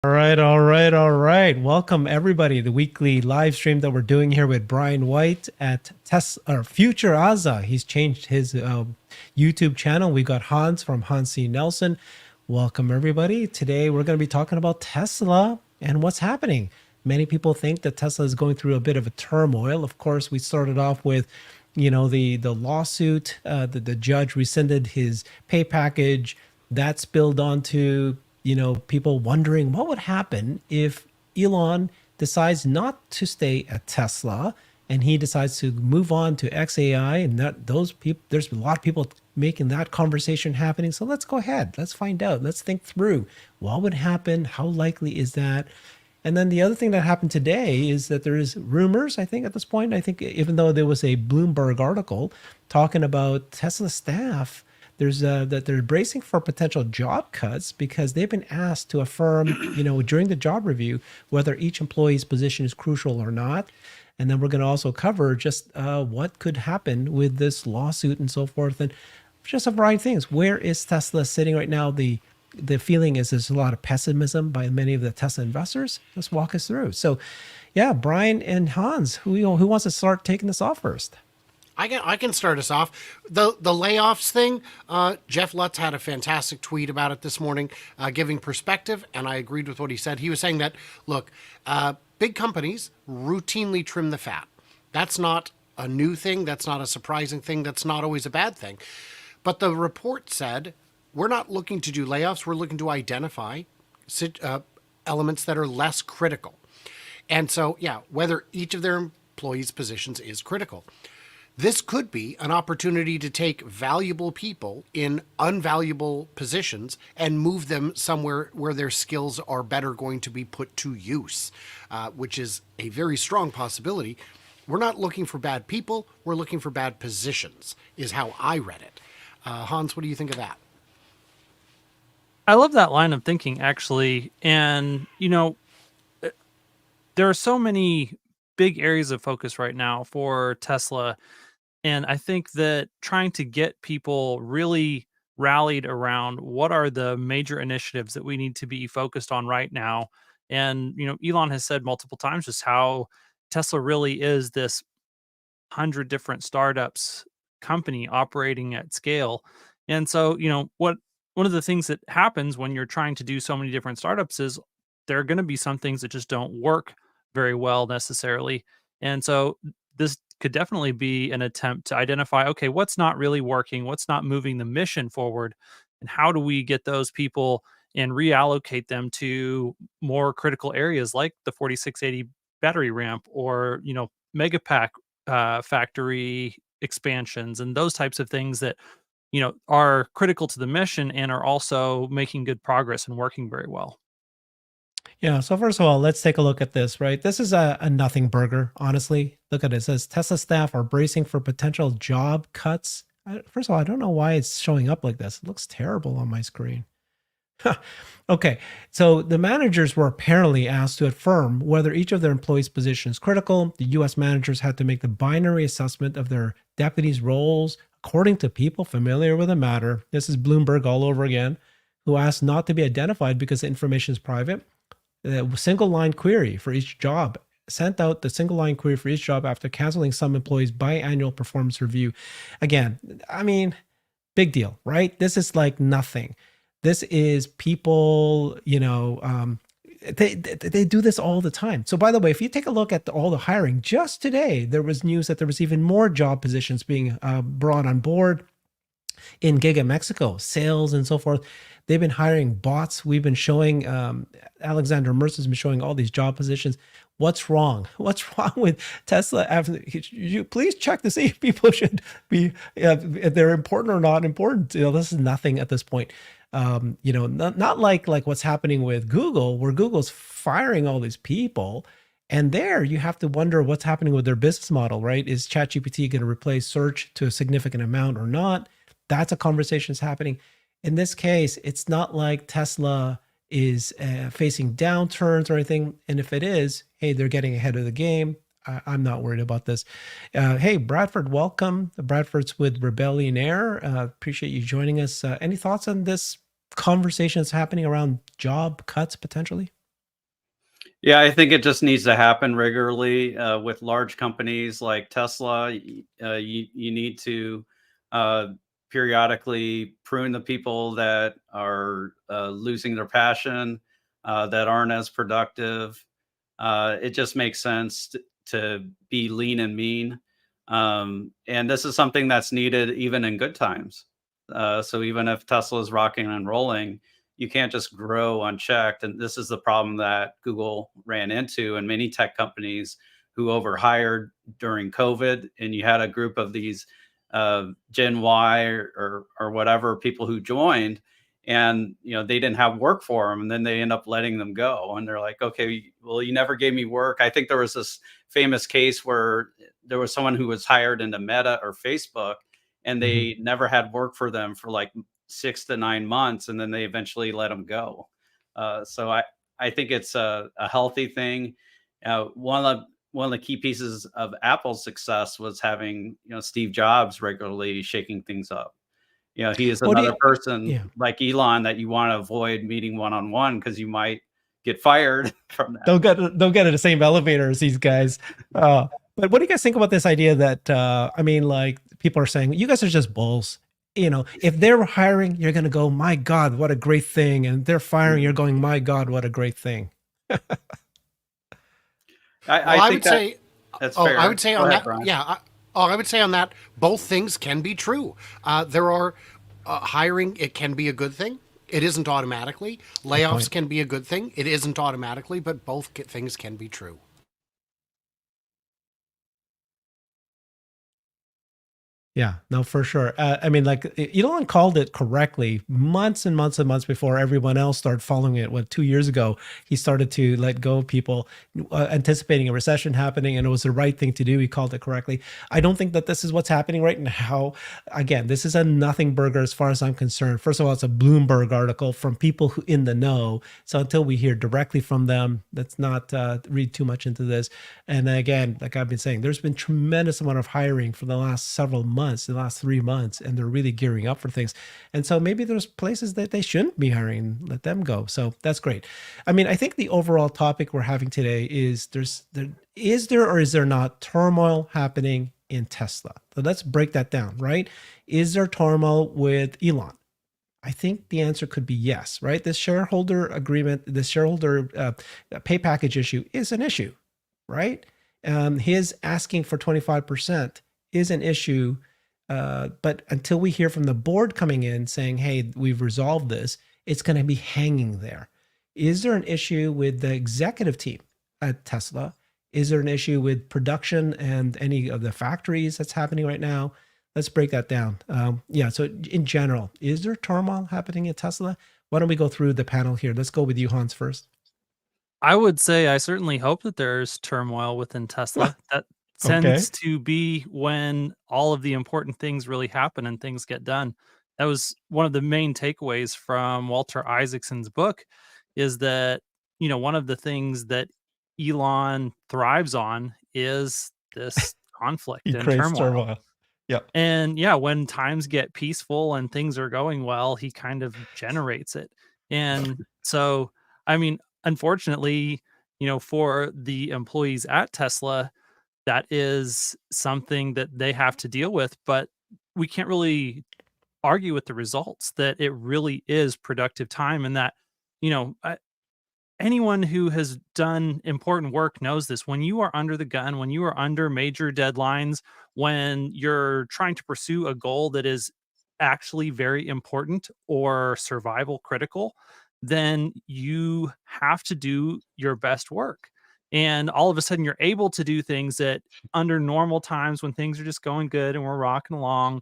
All right. Welcome everybody. The weekly live stream that we're doing here with Brian White at Tesla or Future Aza. He's changed his YouTube channel. We got Hans from Hans C. Nelson. Welcome everybody. Today we're going to be talking about Tesla and what's happening. Many people think that Tesla is going through a bit of a turmoil. Of course, we started off with the lawsuit. The judge rescinded his pay package. That spilled onto people wondering what would happen if Elon decides not to stay at Tesla and he decides to move on to XAI, and that those people, there's a lot of people making that conversation happening. So let's go ahead, let's find out, let's think through what would happen, how likely is that. And then the other thing that happened today is that there is rumors, I think at this point, I think even though there was a Bloomberg article talking about Tesla staff, there's that they're bracing for potential job cuts because they've been asked to affirm, during the job review, whether each employee's position is crucial or not. And then we're going to also cover just what could happen with this lawsuit and so forth, and just a variety of things. Where is Tesla sitting right now? The feeling is there's a lot of pessimism by many of the Tesla investors. Let's walk us through. So, yeah, Brian and Hans, who wants to start taking this off first? I can start us off. The layoffs thing, Jeff Lutz had a fantastic tweet about it this morning, giving perspective, and I agreed with what he said. He was saying that, look, big companies routinely trim the fat. That's not a new thing. That's not a surprising thing. That's not always a bad thing. But the report said, we're not looking to do layoffs. We're looking to identify elements that are less critical. And so, yeah, whether each of their employees' positions is critical. This could be an opportunity to take valuable people in unvaluable positions and move them somewhere where their skills are better going to be put to use, which is a very strong possibility. We're not looking for bad people. We're looking for bad positions, is how I read it. Hans, what do you think of that? I love that line of thinking, actually. And, there are so many big areas of focus right now for Tesla. And I think that trying to get people really rallied around what are the major initiatives that we need to be focused on right now. And, Elon has said multiple times just how Tesla really is this 100 different startups company operating at scale. And so, one of the things that happens when you're trying to do so many different startups is there are going to be some things that just don't work very well necessarily. And so this could definitely be an attempt to identify, okay, what's not really working, what's not moving the mission forward, and how do we get those people and reallocate them to more critical areas like the 4680 battery ramp or, megapack factory expansions and those types of things that, are critical to the mission and are also making good progress and working very well. Yeah, so first of all, let's take a look at this, right? This is a nothing burger, honestly. Look at it. It says Tesla staff are bracing for potential job cuts. First of all, I don't know why it's showing up like this. It looks terrible on my screen. Okay, so the managers were apparently asked to affirm whether each of their employees' position is critical. The U.S. managers had to make the binary assessment of their deputies' roles according to people familiar with the matter. This is Bloomberg all over again, who asked not to be identified because the information is private. The single line query for each job sent out the single line query for each job after canceling some employees' biannual performance review. Again, I mean, big deal, right? This is like nothing. This is people, they do this all the time. So by the way, if you take a look at all the hiring, just today, there was news that there was even more job positions being brought on board in Giga Mexico, sales and so forth. They've been hiring bots. We've been showing, Alexander Mercer's been showing all these job positions. What's wrong? What's wrong with Tesla? You please check to see if people should be, if they're important or not important. This is nothing at this point. Not like what's happening with Google, where Google's firing all these people. And there you have to wonder what's happening with their business model, right? Is ChatGPT going to replace search to a significant amount or not? That's a conversation that's happening. In this case, it's not like Tesla is facing downturns or anything. And if it is, hey, they're getting ahead of the game. I'm not worried about this. Hey, Bradford, welcome. Bradford's with Rebellion Air. Appreciate you joining us. Any thoughts on this conversation that's happening around job cuts potentially? Yeah, I think it just needs to happen regularly with large companies like Tesla. You need to uh, periodically prune the people that are losing their passion, that aren't as productive. It just makes sense to be lean and mean. And this is something that's needed even in good times. So even if Tesla is rocking and rolling, you can't just grow unchecked. And this is the problem that Google ran into and many tech companies who overhired during COVID. And you had a group of these Gen Y or whatever people who joined, and they didn't have work for them, and then they end up letting them go, and they're like, okay, well, you never gave me work. I think there was this famous case where there was someone who was hired into Meta or Facebook, and Mhm. they never had work for them for like 6 to 9 months, and then they eventually let them go. So I think it's a healthy thing. One of the key pieces of Apple's success was having Steve Jobs regularly shaking things up. He is What do you another person Yeah. like Elon that you want to avoid meeting one on one because you might get fired from that. Don't get in the same elevator as these guys. But what do you guys think about this idea that I mean, like people are saying, you guys are just bulls. If they're hiring, you're gonna go, my God, what a great thing, and they're firing, you're going, my God, what a great thing. Well, I I think would say, that's oh, I would fair. say Go on ahead, that, Brian. yeah. I would say on that, both things can be true. There are hiring; it can be a good thing. It isn't automatically. Good Layoffs point. can be a good thing. It isn't automatically, but both things can be true. Yeah, no, for sure. I mean, like Elon called it correctly months and months and months before everyone else started following it. What 2 years ago, he started to let go of people, anticipating a recession happening, and it was the right thing to do. He called it correctly. I don't think that this is what's happening right now. Again, this is a nothing burger as far as I'm concerned. First of all, it's a Bloomberg article from people who in the know. So until we hear directly from them, let's not read too much into this. And again, like I've been saying, there's been tremendous amount of hiring for the last several months, the last 3 months, and they're really gearing up for things. And so maybe there's places that they shouldn't be hiring, let them go. So that's great. I mean, I think the overall topic we're having today is is there or is there not turmoil happening in Tesla? So let's break that down, right? Is there turmoil with Elon? I think the answer could be yes, right? This shareholder agreement, this shareholder pay package issue is an issue, right? His asking for 25% is an issue. But until we hear from the board coming in saying, hey, we've resolved this, it's going to be hanging there. Is there an issue with the executive team at Tesla? Is there an issue with production and any of the factories that's happening right now? Let's break that down. Yeah. So, in general, is there turmoil happening at Tesla? Why don't we go through the panel here? Let's go with you, Hans, first. I would say I certainly hope that there's turmoil within Tesla. That Okay. tends to be when all of the important things really happen and things get done. That was one of the main takeaways from Walter Isaacson's book is that, one of the things that Elon thrives on is this conflict He and creates turmoil. turmoil. Yeah. And yeah, when times get peaceful and things are going well, he kind of generates it. And so, I mean, unfortunately, for the employees at Tesla, that is something that they have to deal with, but we can't really argue with the results that it really is productive time and that, you know, anyone who has done important work knows this. When you are under the gun, when you are under major deadlines, when you're trying to pursue a goal that is actually very important or survival critical, then you have to do your best work. And all of a sudden, you're able to do things that under normal times when things are just going good and we're rocking along,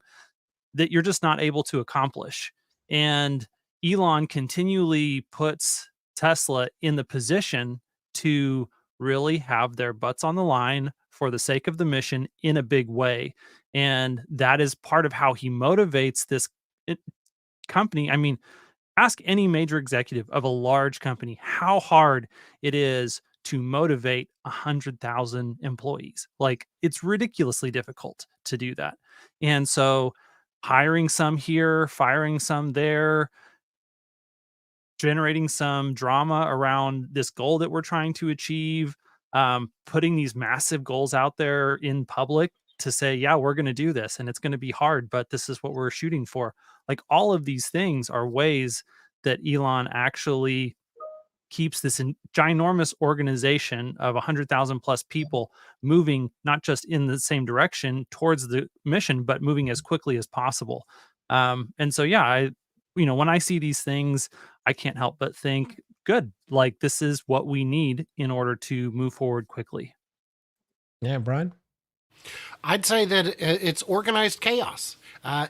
that you're just not able to accomplish. And Elon continually puts Tesla in the position to really have their butts on the line for the sake of the mission in a big way. And that is part of how he motivates this it- company. I mean, ask any major executive of a large company how hard it is to motivate 100,000 employees. Like, it's ridiculously difficult to do that. And so hiring some here, firing some there, generating some drama around this goal that we're trying to achieve, putting these massive goals out there in public to say, yeah, we're going to do this and it's going to be hard, but this is what we're shooting for. Like all of these things are ways that Elon actually keeps this ginormous organization of 100,000 plus people moving not just in the same direction towards the mission, but moving as quickly as possible. And so, yeah, when I see these things, I can't help but think, good, like this is what we need in order to move forward quickly. Yeah, Brian. I'd say that it's organized chaos.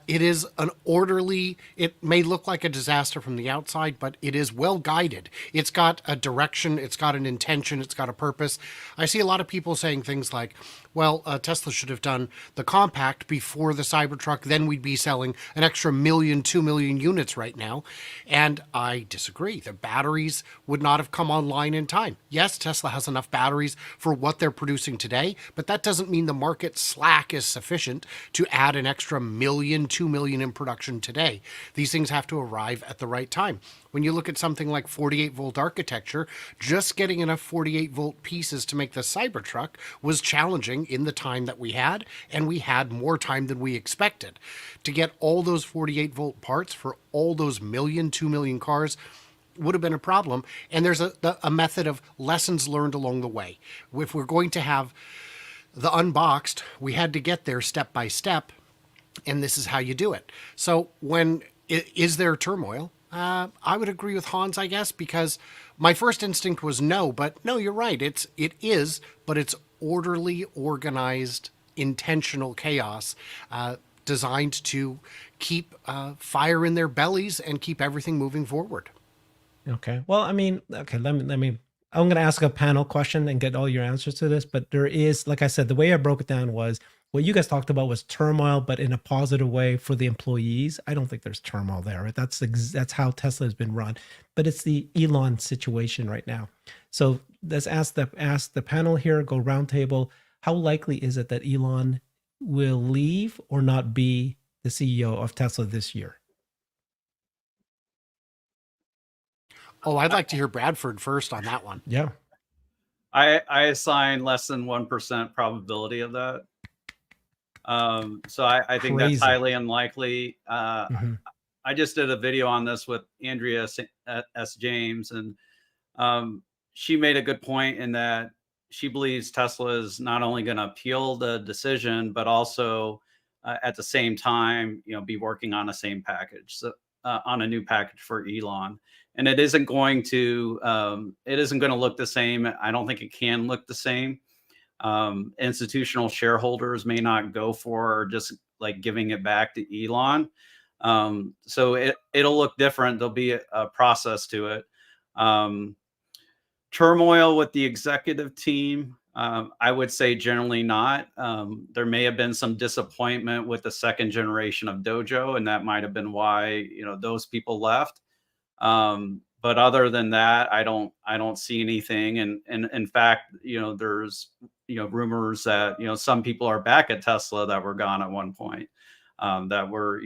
It is an orderly, it may look like a disaster from the outside, but it is well guided. It's got a direction, it's got an intention, it's got a purpose. I see a lot of people saying things like, well, Tesla should have done the compact before the Cybertruck, then we'd be selling an extra 2 million units right now. And I disagree. The batteries would not have come online in time. Yes, Tesla has enough batteries for what they're producing today, but that doesn't mean the market slack is sufficient to add an extra 2 million in production today. These things have to arrive at the right time. When you look at something like 48 volt architecture, just getting enough 48 volt pieces to make the Cybertruck was challenging in the time that we had, and we had more time than we expected. To get all those 48 volt parts for all those 2 million cars would have been a problem. And there's a method of lessons learned along the way. If we're going to have the unboxed, we had to get there step by step, and this is how you do it. So is there turmoil? I would agree with Hans, I guess, because my first instinct was no, but no, you're right. It is, but it's orderly, organized, intentional chaos, designed to keep fire in their bellies and keep everything moving forward. Okay. Well, I mean, okay, let me I'm going to ask a panel question and get all your answers to this, but there is, like I said, the way I broke it down was what you guys talked about was turmoil, but in a positive way for the employees. I don't think there's turmoil there. Right? That's how Tesla has been run, but it's the Elon situation right now. So let's ask the panel here, go roundtable. How likely is it that Elon will leave or not be the CEO of Tesla this year? Oh, I'd like to hear Bradford first on that one. Yeah. I assign less than 1% probability of that. So I think Crazy. that's highly unlikely. Mhm. I just did a video on this with Andrea S. James, and she made a good point in that she believes Tesla is not only going to appeal the decision, but also at the same time, be working on the same package, so on a new package for Elon. And it isn't going to look the same. I don't think it can look the same. Institutional shareholders may not go for just like giving it back to Elon. So it'll look different. There'll be a process to it. Turmoil with the executive team, I would say generally not. There may have been some disappointment with the second generation of Dojo, and that might have been why those people left. But other than that, I don't see anything. And in fact, there's rumors that some people are back at Tesla that were gone at one point, that were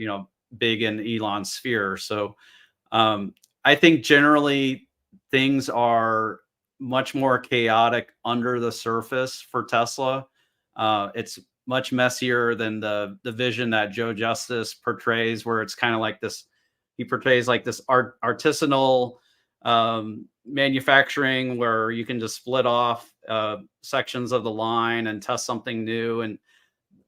big in Elon's sphere. So I think generally things are much more chaotic under the surface for Tesla. It's much messier than the vision that Joe Justice portrays, where it's kind of like this. He portrays like this artisanal manufacturing where you can just split off sections of the line and test something new. And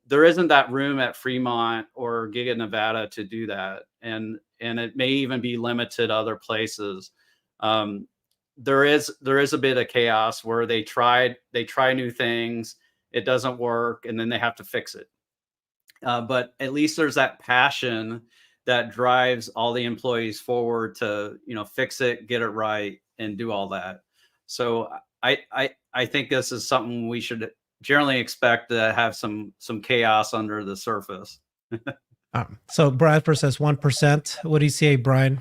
there isn't that room at Fremont or Giga Nevada to do that. And it may even be limited other places. There is a bit of chaos where they try new things, it doesn't work, and then they have to fix it. But at least there's that passion that drives all the employees forward to fix it, get it right, and do all that. So I think this is something we should generally expect to have some chaos under the surface. So Bradford says 1%. What do you say, Brian?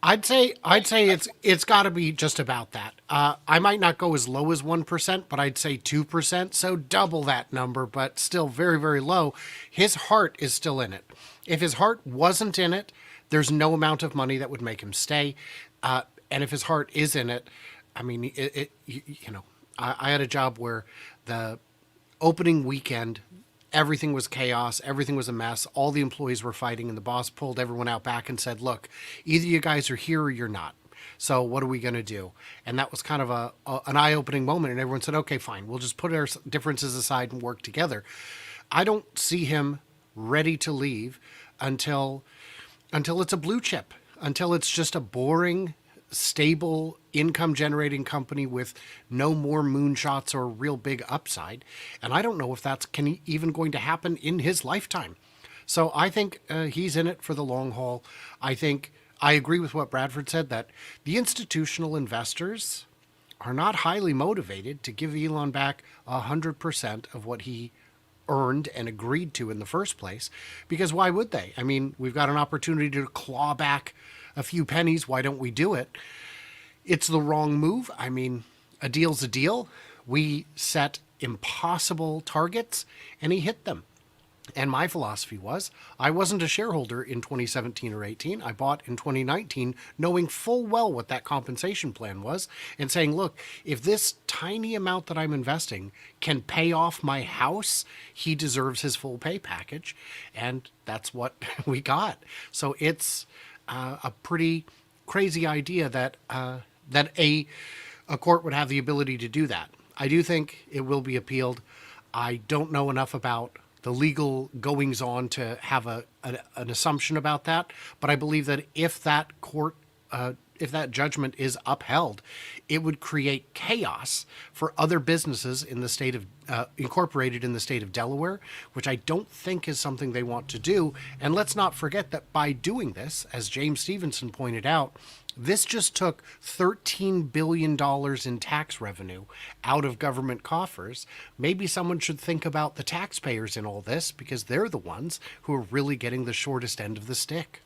I'd say it's got to be just about that. I might not go as low as 1%, but I'd say 2%. So double that number, but still very, very low. His heart is still in it. If his heart wasn't in it, There's no amount of money that would make him stay. And if his heart is in it, I mean, I had a job where the opening weekend, everything was chaos, everything was a mess, all the employees were fighting, and the boss pulled everyone out back and said, look, either you guys are here or you're not. So what are we going to do? And that was kind of an eye-opening moment, and everyone said, okay, fine, we'll just put our differences aside and work together. I don't see him ready to leave until it's a blue chip, until it's just a boring, stable, income generating company with no more moonshots or real big upside. And I don't know if that's even going to happen in his lifetime. So I think he's in it for the long haul. I think I agree with what Bradford said, that the institutional investors are not highly motivated to give Elon back 100% of what he earned and agreed to in the first place, because why would they? I mean, we've got an opportunity to claw back a few pennies. Why don't we do it? It's the wrong move. I mean, a deal's a deal. We set impossible targets and he hit them. And my philosophy was, I wasn't a shareholder in 2017 or 18. I bought in 2019, knowing full well what that compensation plan was, and saying, look, if this tiny amount that I'm investing can pay off my house, he deserves his full pay package. And that's what we got. So it's a pretty crazy idea that a court would have the ability to do that. I do think it will be appealed. I don't know enough about the legal goings on to have an assumption about that. But I believe that if that judgment is upheld, it would create chaos for other businesses in the state of incorporated in the state of Delaware, which I don't think is something they want to do. And let's not forget that by doing this, as James Stevenson pointed out, this just took $13 billion in tax revenue out of government coffers. Maybe someone should think about the taxpayers in all this, because they're the ones who are really getting the shortest end of the stick.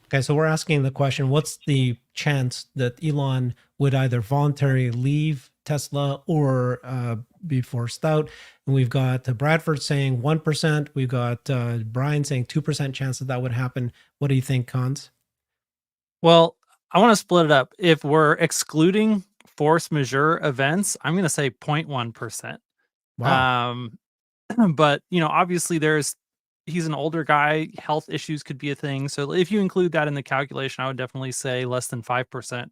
Okay, so we're asking the question, what's the chance that Elon would either voluntarily leave Tesla or be forced out? And we've got Bradford saying 1%. We've got Brian saying 2% chance that would happen. What do you think, Cons? Well, I want to split it up. If we're excluding force majeure events, I'm going to say 0.1%. Wow. But, obviously he's an older guy. Health issues could be a thing. So if you include that in the calculation, I would definitely say less than 5%.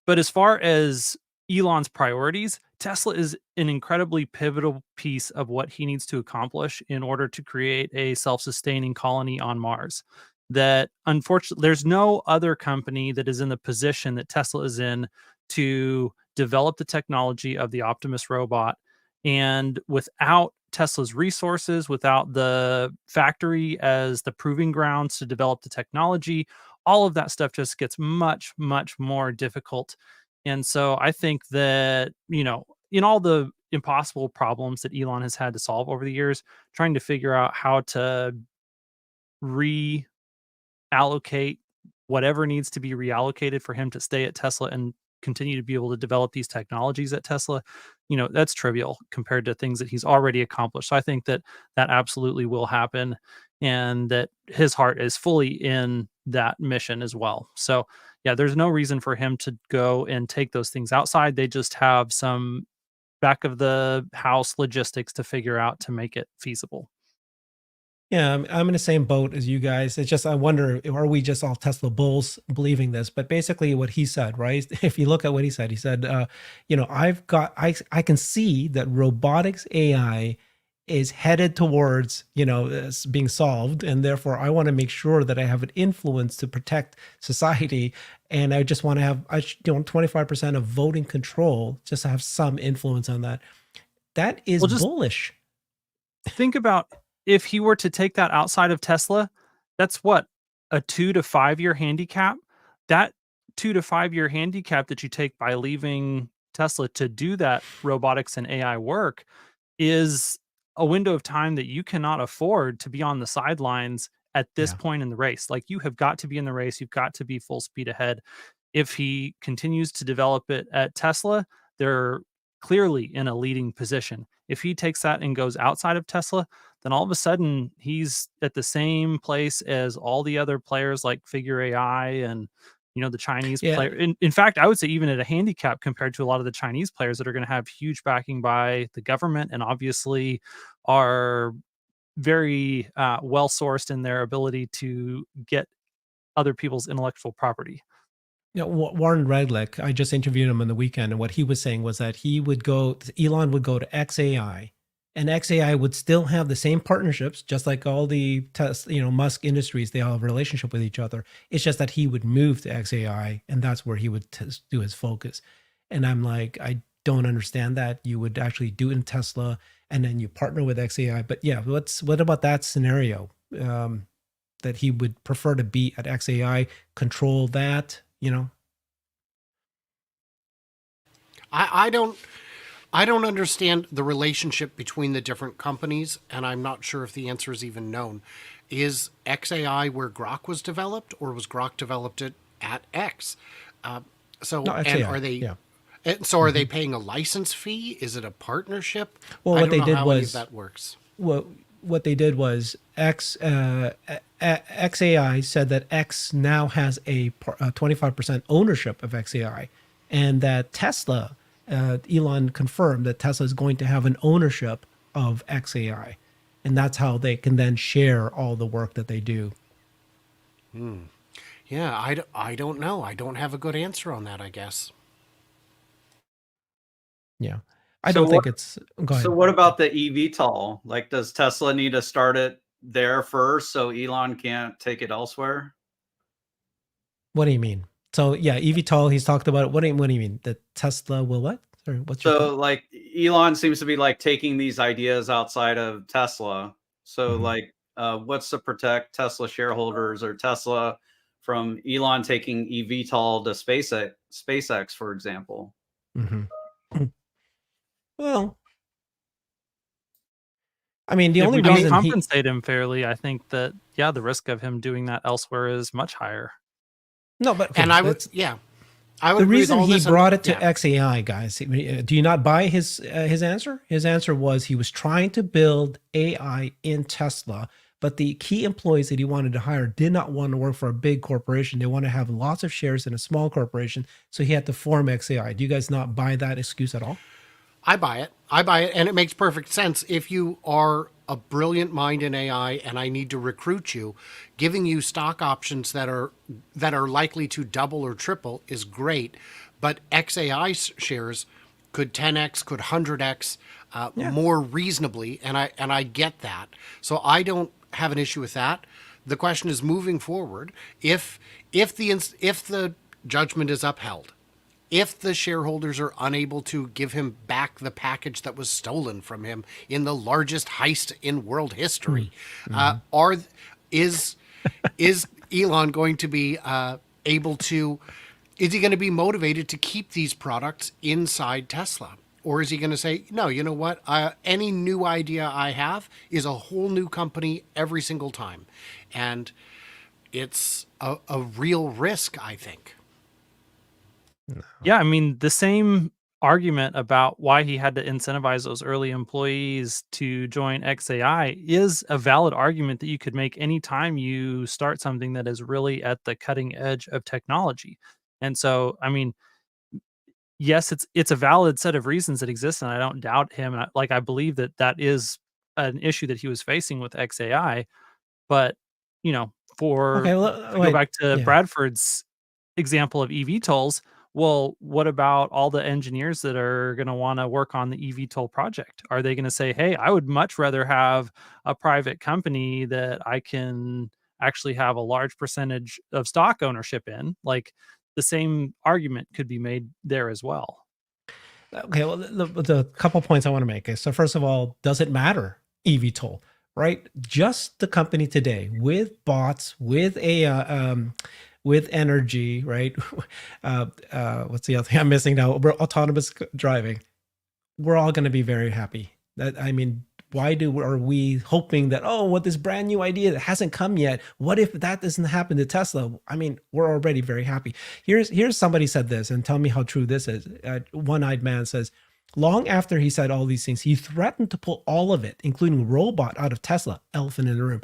But as far as Elon's priorities, Tesla is an incredibly pivotal piece of what he needs to accomplish in order to create a self-sustaining colony on Mars. That unfortunately, there's no other company that is in the position that Tesla is in to develop the technology of the Optimus robot. And without Tesla's resources, without the factory as the proving grounds to develop the technology, all of that stuff just gets much, much more difficult. And so I think that, in all the impossible problems that Elon has had to solve over the years, trying to figure out how to reallocate whatever needs to be reallocated for him to stay at Tesla and continue to be able to develop these technologies at Tesla, that's trivial compared to things that he's already accomplished. So I think that absolutely will happen, and that his heart is fully in that mission as well. So yeah, there's no reason for him to go and take those things outside. They just have some back of the house logistics to figure out to make it feasible. Yeah, I'm in the same boat as you guys. It's just, I wonder, are we just all Tesla bulls believing this? But basically what he said, right? If you look at what he said, I can see that robotics AI is headed towards, being solved. And therefore I want to make sure that I have an influence to protect society. And I just want to have, 25% of voting control, just to have some influence on that. That is bullish. Think about if he were to take that outside of Tesla, that's what, a 2 to 5 year handicap. That 2 to 5 year handicap that you take by leaving Tesla to do that robotics and AI work is a window of time that you cannot afford to be on the sidelines at this point in the race. Like, you have got to be in the race. You've got to be full speed ahead. If he continues to develop it at Tesla, they're clearly in a leading position. If he takes that and goes outside of Tesla, then all of a sudden he's at the same place as all the other players like Figure AI and the Chinese Yeah. player. In fact, I would say even at a handicap compared to a lot of the Chinese players that are going to have huge backing by the government and obviously are very well sourced in their ability to get other people's intellectual property. Warren Redlick, I just interviewed him on the weekend, and what he was saying was that Elon would go to XAI, and XAI would still have the same partnerships, just like all the Musk Industries. They all have a relationship with each other. It's just that he would move to XAI, and that's where he would do his focus. And I'm like, I don't understand that. You would actually do it in Tesla, and then you partner with XAI. But yeah, what about that scenario? That he would prefer to be at XAI, control that, I don't understand the relationship between the different companies, and I'm not sure if the answer is even known. Is XAI where Grok was developed, or was Grok developed at X? No, And XAI, are they? yeah. And so are they paying a license fee? Is it a partnership? Well, I what don't they know did how any was- of that works. What they did was XAI said that X now has a 25% ownership of XAI, and that Tesla, Elon confirmed that Tesla is going to have an ownership of XAI, and that's how they can then share all the work that they do. Yeah, I don't know. I don't have a good answer on that, I guess. Yeah, I So don't think what- it's. Go ahead. So what about the eVTOL? Like, does Tesla need to start it there first so Elon can't take it elsewhere? What do you mean? So yeah, eVTOL. He's talked about it. What do you mean? That Tesla will what? Sorry, what's your So like Elon seems to be like taking these ideas outside of Tesla. So Mhm. like, what's to protect Tesla shareholders or Tesla from Elon taking eVTOL to SpaceX, for example? Mm-hmm. Well, I mean, the If only we don't reason he compensate him fairly, I think that the risk of him doing that elsewhere is much higher. no, but okay, And I would, that's- I would the agree with reason all he this. brought it to Yeah. XAI, guys. Do you not buy his answer? His answer was he was trying to build AI in Tesla, but the key employees that he wanted to hire did not want to work for a big corporation. They want to have lots of shares in a small corporation, so he had to form XAI. Do you guys not buy that excuse at all? I buy it. I buy it, and it makes perfect sense. If you are a brilliant mind in AI and I need to recruit you, giving you stock options that are likely to double or triple is great. But XAI shares could 10x, could 100x more reasonably, and I get that. So I don't have an issue with that. The question is moving forward. If the judgment is upheld, if the shareholders are unable to give him back the package that was stolen from him in the largest heist in world history, is Elon going to be able to? Is he going to be motivated to keep these products inside Tesla? Or is he going to say, no, you know what? Any new idea I have is a whole new company every single time. And it's a real risk, I think. Yeah, I mean, the same argument about why he had to incentivize those early employees to join XAI is a valid argument that you could make anytime you start something that is really at the cutting edge of technology. And so, I mean, yes, it's a valid set of reasons that exist, and I don't doubt him. And I believe that is an issue that he was facing with XAI. But Okay, to go back to yeah. Bradford's example of eVTOLs, well, what about all the engineers that are going to want to work on the eVTOL project? Are they going to say, "Hey, I would much rather have a private company that I can actually have a large percentage of stock ownership in?" Like the same argument could be made there as well. Okay, well, the couple points I want to make. Okay, so first of all, does it matter eVTOL, right? Just the company today with bots, with with energy, right? What's the other thing I'm missing now? Autonomous driving. We're all going to be very happy. I mean, why are we hoping that, oh, what this brand new idea that hasn't come yet? What if that doesn't happen to Tesla? I mean, we're already very happy. Here's somebody said this, and tell me how true this is. One-eyed man says, Long after he said all these things, he threatened to pull all of it, including robot, out of Tesla. Elephant in the room.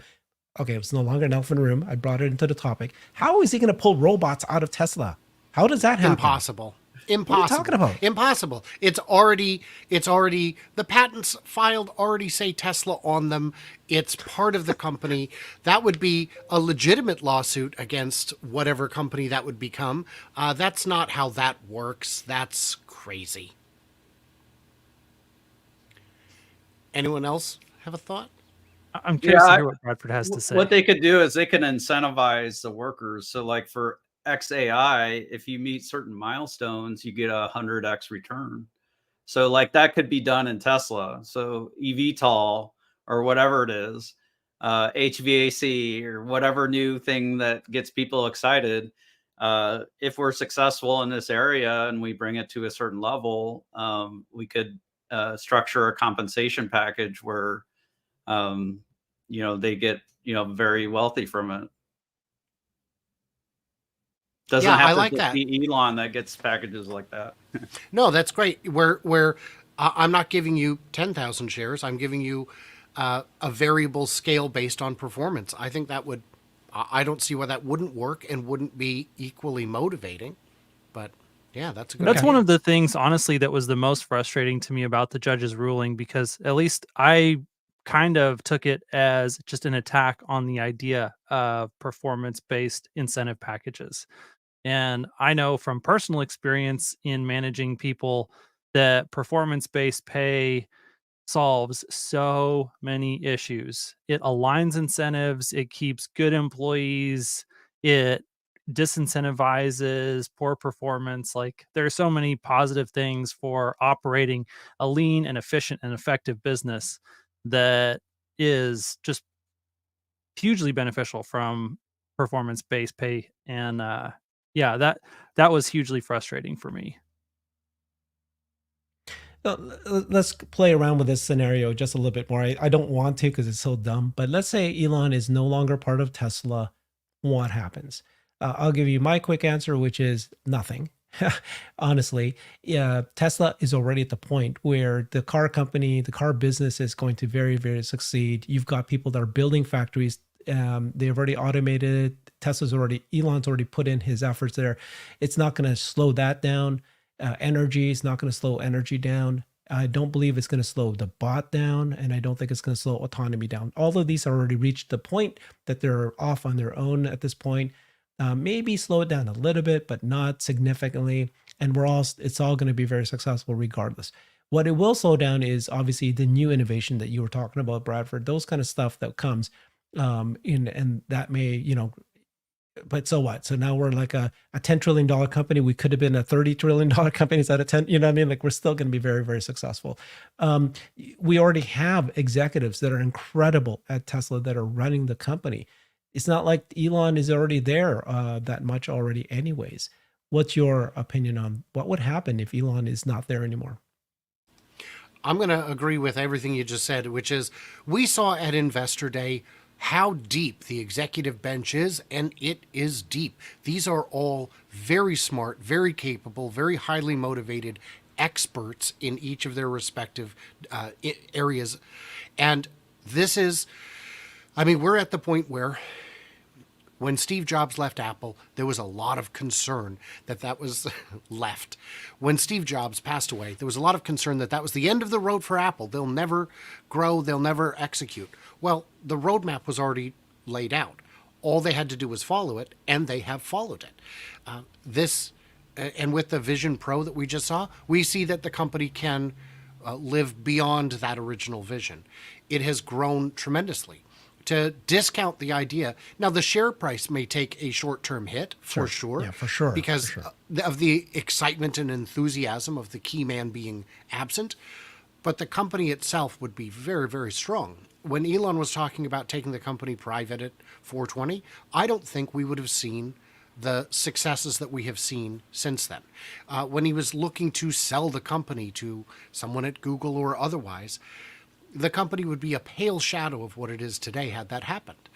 Okay, it's no longer an elephant in the room. I brought it into the topic. How is he going to pull robots out of Tesla? How does that happen? Impossible. Impossible. What are you talking about? Impossible. It's already the patents filed already say Tesla on them. It's part of the company. That would be a legitimate lawsuit against whatever company that would become. That's not how that works. That's crazy. Anyone else have a thought? I'm curious to Yeah, hear what Bradford has to say. what they could do is they can incentivize the workers. So like for XAI, if you meet certain milestones, you get a 100x return. So like that could be done in Tesla. So eVTOL or whatever it is, HVAC or whatever new thing that gets people excited. If we're successful in this area and we bring it to a certain level, we could structure a compensation package where they get very wealthy from it. Doesn't Yeah, have I to like just that. be Elon that gets packages like that. No, that's great. Where I'm not giving you 10,000 shares. I'm giving you a variable scale based on performance. I think that would. I don't see why that wouldn't work and wouldn't be equally motivating. But yeah, that's a good. That's idea. one of the things, honestly, that was the most frustrating to me about the judge's ruling, because at least I kind of took it as just an attack on the idea of performance-based incentive packages. And I know from personal experience in managing people that performance-based pay solves so many issues. It aligns incentives, it keeps good employees, it disincentivizes poor performance. Like, there are so many positive things for operating a lean and efficient and effective business that is just hugely beneficial from performance-based pay. And yeah, that was hugely frustrating for me. Let's play around with this scenario just a little bit more. I don't want to because it's so dumb, but let's say Elon is no longer part of Tesla. What happens? I'll give you my quick answer, which is nothing. Honestly, yeah, Tesla is already at the point where the car company, the car business is going to very, very succeed. You've got people that are building factories. They've already automated it. Elon's already put in his efforts there. It's not going to slow that down. Energy is not going to slow energy down. I don't believe it's going to slow the bot down, and I don't think it's going to slow autonomy down. All of these are already reached the point that they're off on their own at this point. Maybe slow it down a little bit, but not significantly. And it's all going to be very successful regardless. What it will slow down is obviously the new innovation that you were talking about, Bradford. Those kind of stuff that comes and that may, but so what? So now we're like a $10 trillion company. We could have been a $30 trillion company instead of 10, you know what I mean? Like, we're still going to be very, very successful. We already have executives that are incredible at Tesla that are running the company. It's not like Elon is already there that much already anyways. What's your opinion on what would happen if Elon is not there anymore? I'm going to agree with everything you just said, which is we saw at Investor Day how deep the executive bench is, and it is deep. These are all very smart, very capable, very highly motivated experts in each of their respective areas. And this is, we're at the point where when Steve Jobs left Apple, there was a lot of concern that was left. When Steve Jobs passed away, there was a lot of concern that was the end of the road for Apple. They'll never grow, they'll never execute. Well, the roadmap was already laid out. All they had to do was follow it, and they have followed it. And with the Vision Pro that we just saw, we see that the company can live beyond that original vision. It has grown tremendously. To discount the idea, now the share price may take a short-term hit for sure. Yeah, for sure. Because for sure. of the excitement and enthusiasm of the key man being absent. But the company itself would be very, very strong. When Elon was talking about taking the company private at 420, I don't think we would have seen the successes that we have seen since then. When he was looking to sell the company to someone at Google or otherwise, the company would be a pale shadow of what it is today had that happened.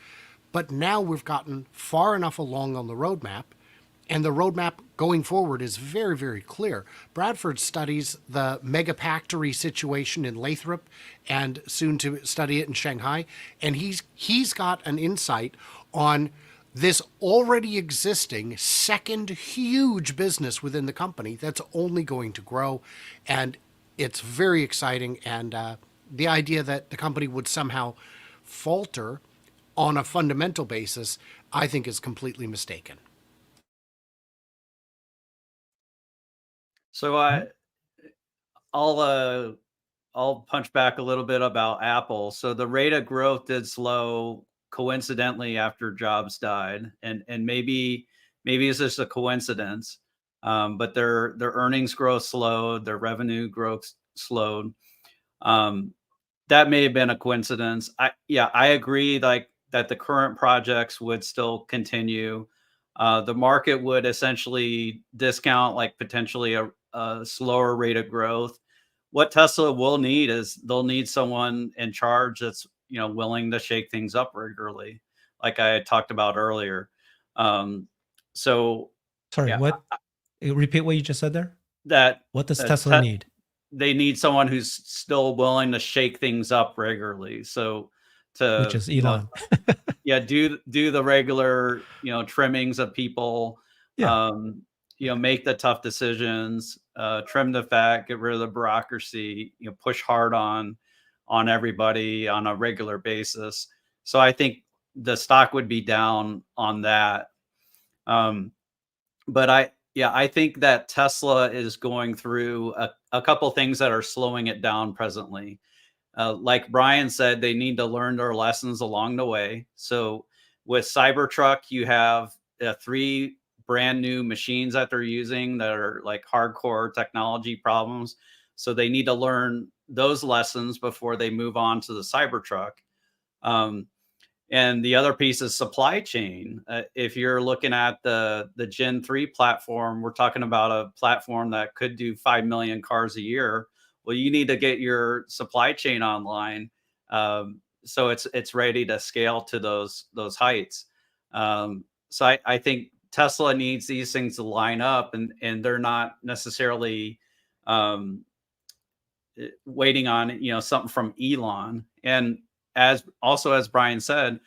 But now we've gotten far enough along on the roadmap, and the roadmap going forward is very, very clear. Bradford studies the megafactory situation in Lathrop and soon to study it in Shanghai. And he's got an insight on this already existing second huge business within the company that's only going to grow. And it's very exciting. And the idea that the company would somehow falter on a fundamental basis, I think is completely mistaken. So I'll punch back a little bit about Apple. So the rate of growth did slow coincidentally after Jobs died, and maybe it's just a coincidence. But their earnings growth slowed, their revenue growth slowed. Um, that may have been a coincidence. I agree, like that the current projects would still continue. The market would essentially discount like potentially a slower rate of growth. What Tesla will need is they'll need someone in charge that's willing to shake things up regularly, like I had talked about earlier. Um, so Sorry, yeah, what? Repeat what you just said there. that What does that Tesla need? they need someone who's still willing to shake things up regularly. So Which to is Elon. yeah, do the regular trimmings of people, Yeah. make the tough decisions, trim the fat, get rid of the bureaucracy, push hard on everybody on a regular basis. So I think the stock would be down on that. But I think that Tesla is going through a couple things that are slowing it down presently. Like Brian said, they need to learn their lessons along the way. So with Cybertruck, you have 3 brand new machines that they're using that are like hardcore technology problems. So they need to learn those lessons before they move on to the Cybertruck. Um, and the other piece is supply chain. If you're looking at the Gen 3 platform, we're talking about a platform that could do 5 million cars a year. Well, you need to get your supply chain online, so it's ready to scale to those heights. So I think Tesla needs these things to line up, and they're not necessarily um, waiting on something from Elon. And as Brian said,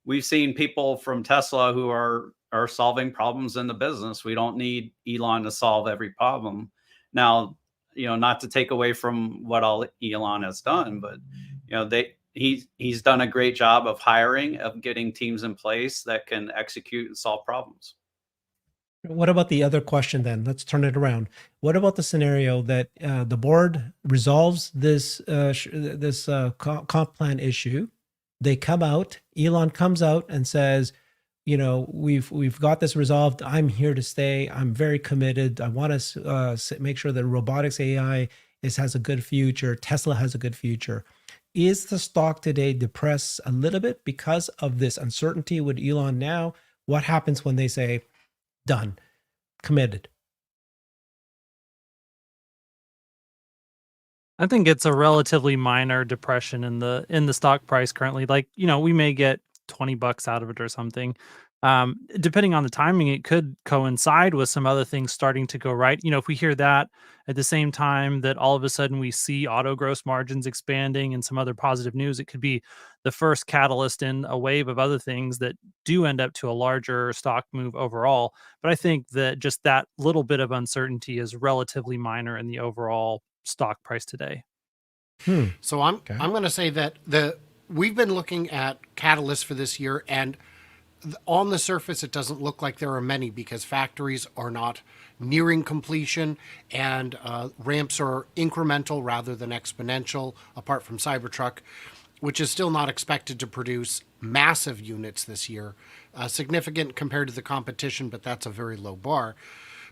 we've seen people from Tesla who are solving problems in the business. We don't need Elon to solve every problem. Now, not to take away from what all Elon has done, but he's done a great job of hiring, of getting teams in place that can execute and solve problems. What about the other question then? Let's turn it around. What about the scenario that the board resolves this comp plan issue? They come out, Elon comes out and says, we've got this resolved. I'm here to stay. I'm very committed. I want to make sure that robotics AI has a good future. Tesla has a good future. Is the stock today depressed a little bit because of this uncertainty with Elon now? What happens when they say, done, committed? I think it's a relatively minor depression in the stock price currently. Like, we may get $20 out of it or something. Depending on the timing, it could coincide with some other things starting to go right. If we hear that at the same time that all of a sudden we see auto gross margins expanding and some other positive news, it could be the first catalyst in a wave of other things that do end up to a larger stock move overall. But I think that just that little bit of uncertainty is relatively minor in the overall stock price today. So I'm going to say that we've been looking at catalysts for this year, and on the surface, it doesn't look like there are many because factories are not nearing completion and ramps are incremental rather than exponential, apart from Cybertruck, which is still not expected to produce massive units this year, significant compared to the competition, but that's a very low bar.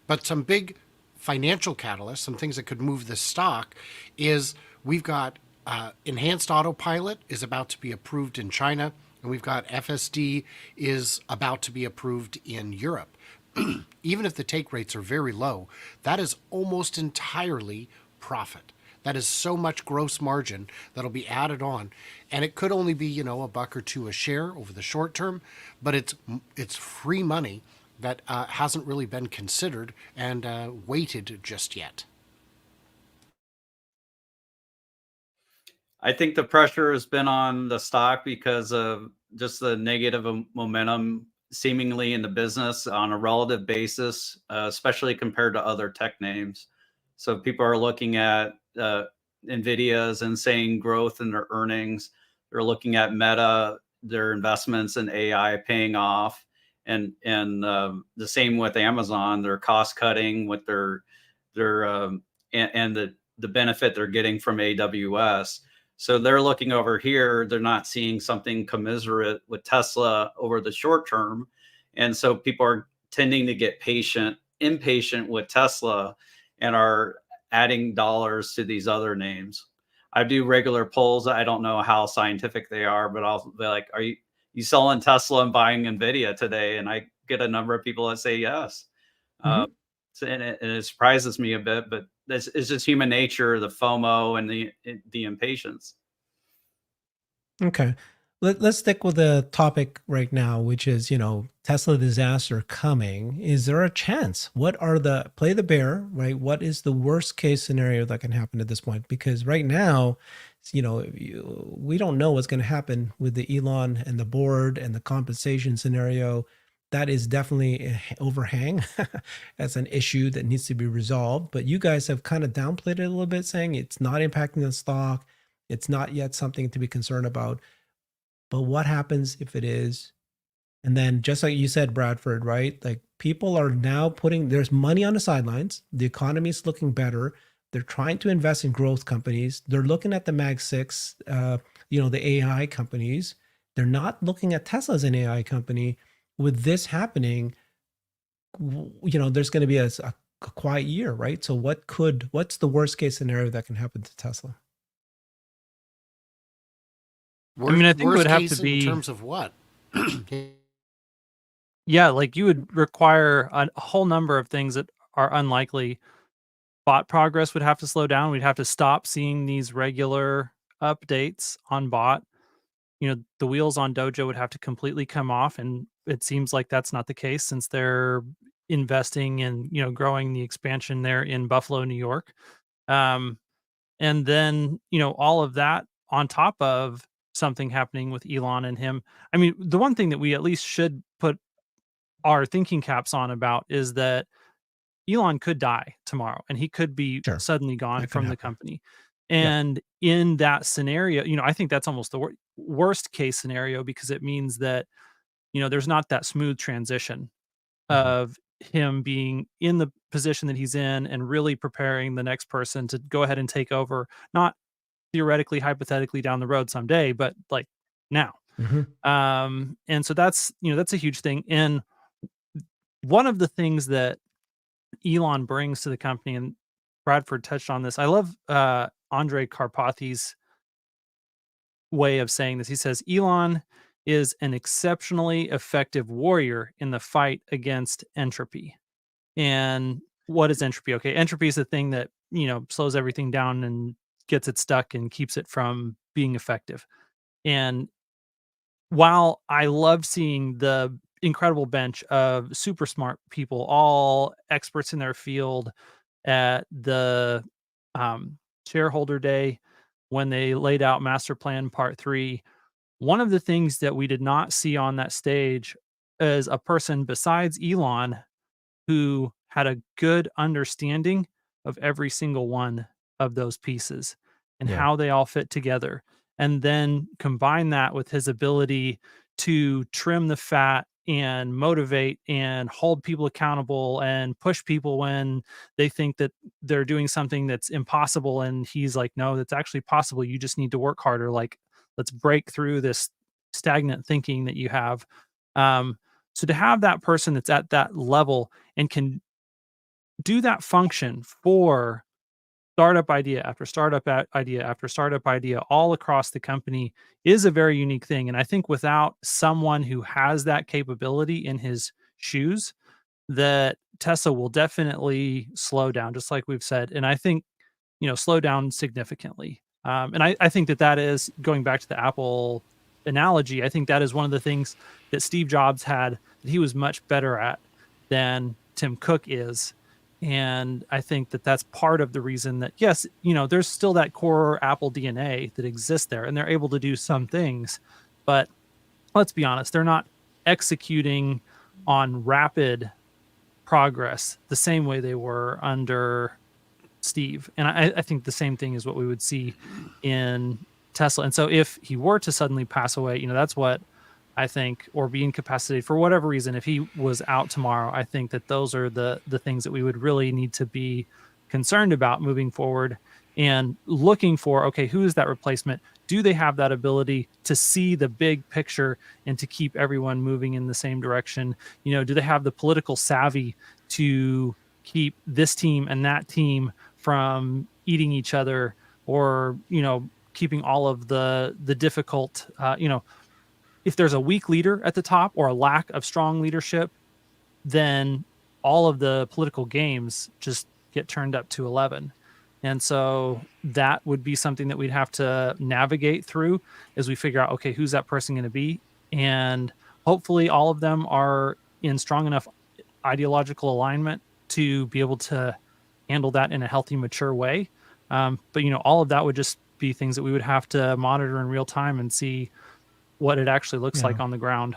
But some big financial catalysts, some things that could move the stock, is we've got enhanced autopilot is about to be approved in China, and we've got FSD is about to be approved in Europe. Even if the take rates are very low, that is almost entirely profit. That is so much gross margin that'll be added on, and it could only be $1 or $2 a share over the short term, but it's free money that hasn't really been considered and weighted just yet? I think the pressure has been on the stock because of just the negative momentum seemingly in the business on a relative basis, especially compared to other tech names. So people are looking at Nvidia's insane growth in their earnings. They're looking at Meta, their investments in AI paying off, and the same with Amazon. They're cost cutting with their and the benefit they're getting from AWS. So they're looking over here. They're not seeing something commiserate with Tesla over the short term. And so people are tending to get impatient with Tesla and are adding dollars to these other names. I do regular polls. I don't know how scientific they are, but I'll be like, are you selling Tesla and buying Nvidia today? And I get a number of people that say yes. Mhm. And it surprises me a bit, but this is just human nature, the FOMO and the impatience. Okay. Let's stick with the topic right now, which is, Tesla disaster coming. Is there a chance? What are play the bear, right? What is the worst case scenario that can happen at this point? Because right now, we don't know what's going to happen with the Elon and the board and the compensation scenario. That is definitely a overhang as an issue that needs to be resolved. But you guys have kind of downplayed it a little bit, saying it's not impacting the stock. It's not yet something to be concerned about. But what happens if it is? And then, just like you said, Bradford, right? Like, people are now there's money on the sidelines. The economy is looking better. They're trying to invest in growth companies. They're looking at the Mag 6, the AI companies. They're not looking at Tesla as an AI company. With this happening, there's going to be a quiet year, right? So what's the worst case scenario that can happen to Tesla? I think it would Worst have case to in be, terms of what? yeah, like you would require a whole number of things that are unlikely. Bot progress would have to slow down. We'd have to stop seeing these regular updates on bot. The wheels on Dojo would have to completely come off, and it seems like that's not the case since they're investing in, growing the expansion there in Buffalo, New York. Um, and then, all of that on top of something happening with Elon and him. I mean, the one thing that we at least should put our thinking caps on about is that Elon could die tomorrow and he could be Sure, suddenly gone that could from the happen. company. Yeah. And in that scenario, I think that's almost the worst case scenario because it means that, there's not that smooth transition Mhm. of him being in the position that he's in and really preparing the next person to go ahead and take over, not theoretically, hypothetically down the road someday, but like now. Mhm. And so that's a huge thing. And one of the things that Elon brings to the company, and Bradford touched on this. I love Andre Karpathy's way of saying this. He says Elon is an exceptionally effective warrior in the fight against entropy. And what is entropy? Okay, entropy is the thing that, slows everything down and gets it stuck and keeps it from being effective. And while I love seeing the incredible bench of super smart people, all experts in their field at the shareholder day when they laid out master plan part 3, one of the things that we did not see on that stage is a person besides Elon who had a good understanding of every single one of those pieces and Yeah. how they all fit together. And then combine that with his ability to trim the fat and motivate and hold people accountable and push people when they think that they're doing something that's impossible. And he's like, no, that's actually possible. You just need to work harder. Like, let's break through this stagnant thinking that you have. Um, so to have that person that's at that level and can do that function for startup idea after startup idea after startup idea all across the company is a very unique thing. And I think without someone who has that capability in his shoes, that Tesla will definitely slow down, just like we've said. And I think, slow down significantly. And I think that is going back to the Apple analogy. I think that is one of the things that Steve Jobs had that he was much better at than Tim Cook is. And I think that that's part of the reason that, yes, there's still that core Apple DNA that exists there, and they're able to do some things. But let's be honest, they're not executing on rapid progress the same way they were under Steve. And I think the same thing is what we would see in Tesla. And so if he were to suddenly pass away, that's what I think, or be incapacitated for whatever reason, if he was out tomorrow, I think that those are the things that we would really need to be concerned about moving forward, and looking for, okay, who is that replacement? Do they have that ability to see the big picture and to keep everyone moving in the same direction? Do they have the political savvy to keep this team and that team from eating each other, or keeping all of the difficult if there's a weak leader at the top or a lack of strong leadership, then all of the political games just get turned up to 11. And so that would be something that we'd have to navigate through as we figure out, okay, who's that person going to be? And hopefully all of them are in strong enough ideological alignment to be able to handle that in a healthy, mature way. But all of that would just be things that we would have to monitor in real time and see what it actually looks like on the ground.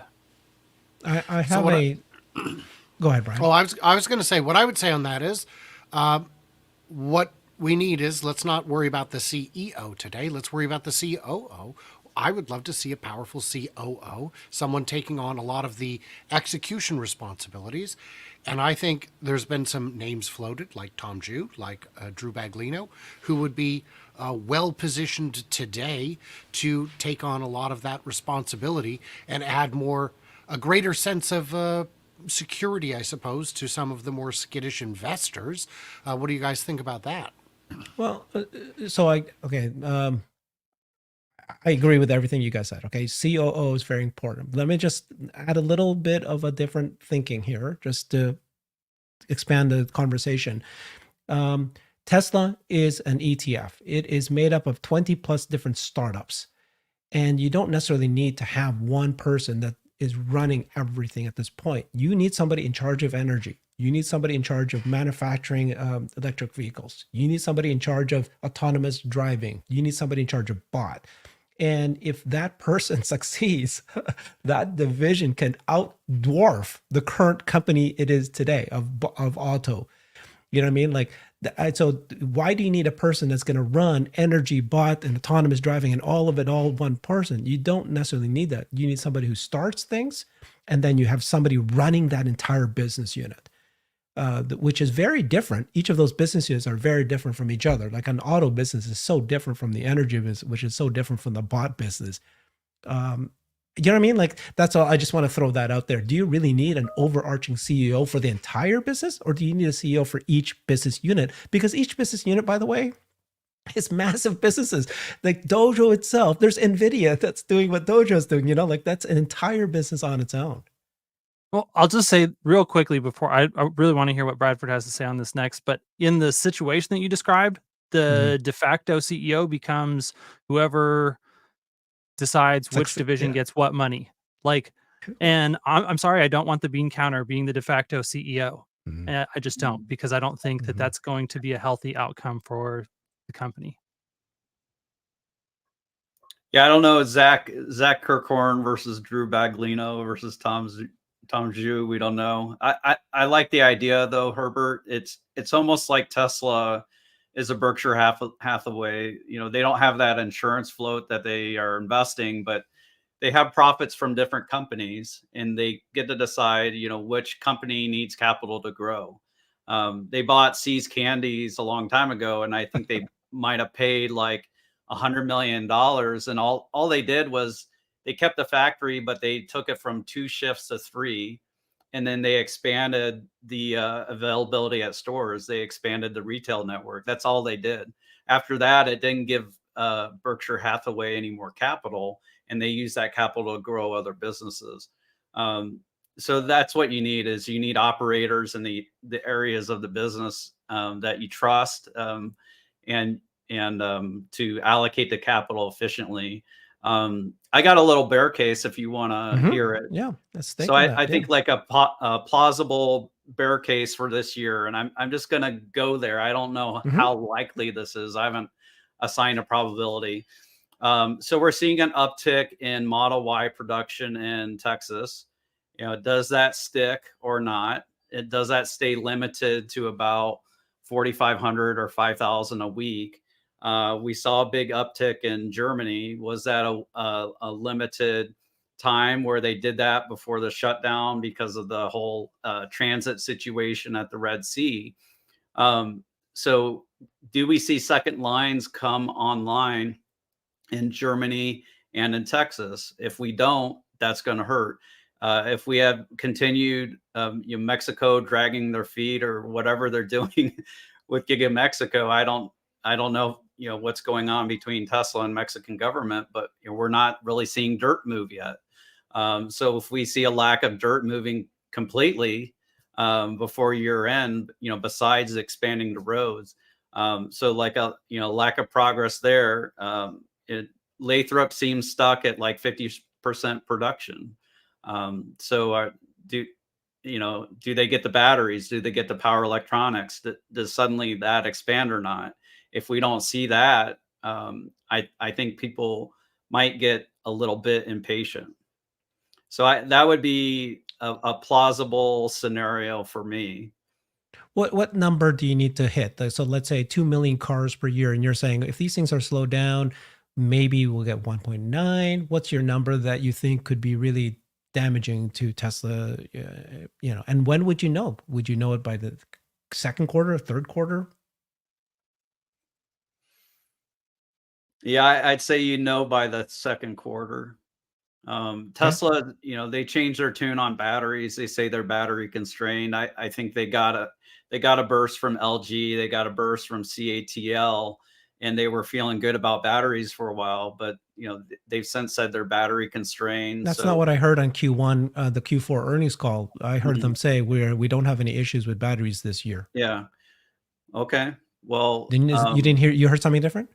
I have go ahead, Brian. Well, I was going to say, what I would say on that is, what we need is, let's not worry about the CEO today. Let's worry about the COO. I would love to see a powerful COO, someone taking on a lot of the execution responsibilities. And I think there's been some names floated, like Tom Jew, like Drew Baglino, who would be well positioned today to take on a lot of that responsibility and add a greater sense of security, I suppose, to some of the more skittish investors. What do you guys think about that? Well, I agree with everything you guys said. Okay, COO is very important. Let me just add a little bit of a different thinking here, just to expand the conversation. Tesla is an ETF. It is made up of 20 plus different startups. And you don't necessarily need to have one person that is running everything at this point. You need somebody in charge of energy. You need somebody in charge of manufacturing electric vehicles. You need somebody in charge of autonomous driving. You need somebody in charge of bot. And if that person succeeds, that division can outdwarf the current company it is today of auto. You know what I mean? Like, so why do you need a person that's going to run energy, bot, and autonomous driving and all of it all one person? You don't necessarily need that. You need somebody who starts things, and then you have somebody running that entire business unit, which is very different. Each of those business units are very different from each other. Like an auto business is so different from the energy business, which is so different from the bot business. You know what I mean? Like, that's all. I just want to throw that out there. Do you really need an overarching CEO for the entire business, or do you need a CEO for each business unit? Because each business unit, by the way, is massive businesses. Like Dojo itself, there's NVIDIA that's doing what Dojo's doing, like that's an entire business on its own. Well, I'll just say real quickly before I really want to hear what Bradford has to say on this next, but in the situation that you described, the de facto CEO becomes whoever decides which division gets what money. Like, and I'm sorry, I don't want the bean counter being the de facto CEO. I just don't, because I don't think that that's going to be a healthy outcome for the company. Yeah, I don't know. Zach Kirkhorn versus Drew Baglino versus Tom Zhu. We don't know. I like the idea though, Herbert. It's almost like Tesla is a Berkshire Hathaway. They don't have that insurance float that they are investing, but they have profits from different companies, and they get to decide, which company needs capital to grow. They bought See's Candies a long time ago, and I think they might have paid like $100 million. And all they did was they kept the factory, but they took it from 2 shifts to 3. And then they expanded the availability at stores. They expanded the retail network. That's all they did. After that, it didn't give Berkshire Hathaway any more capital, and they used that capital to grow other businesses. So that's what you need, is you need operators in the areas of the business that you trust, and to allocate the capital efficiently. I got a little bear case if you want to Mhm. hear it. Yeah, let's So think of I that. Yeah. think like a plausible bear case for this year, and I'm just gonna go there. I don't know Mhm. how likely this is. I haven't assigned a probability. So we're seeing an uptick in Model Y production in Texas. Does that stick or not? Does that stay limited to about 4,500 or 5,000 a week? We saw a big uptick in Germany. Was that a limited time where they did that before the shutdown because of the whole transit situation at the Red Sea? Um, so, do we see second lines come online in Germany and in Texas? If we don't, that's going to hurt. If we have continued, Mexico dragging their feet or whatever they're doing with Giga Mexico, I don't know, what's going on between Tesla and Mexican government, but we're not really seeing dirt move yet. So if we see a lack of dirt moving completely before year end, besides expanding the roads, so like a lack of progress there. Lathrop seems stuck at like 50% production. So do do they get the batteries? Do they get the power electronics? Does suddenly that expand or not? If we don't see that, I think people might get a little bit impatient. So that would be a plausible scenario for me. What number do you need to hit? So let's say 2 million cars per year, and you're saying if these things are slowed down, maybe we'll get 1.9. What's your number that you think could be really damaging to Tesla? And when would you know? Would you know it by the second quarter, third quarter? Yeah, I'd say by the second quarter. Yeah, Tesla, they changed their tune on batteries. They say they're battery constrained. I think they got a burst from LG, they got a burst from CATL, and they were feeling good about batteries for a while. But they've since said they're battery constrained. that's not So what I heard on Q1, the Q4 earnings call. I heard them mhm, say we don't have any issues with batteries this year. yeah, okay. Well, You didn't hear? You heard something different?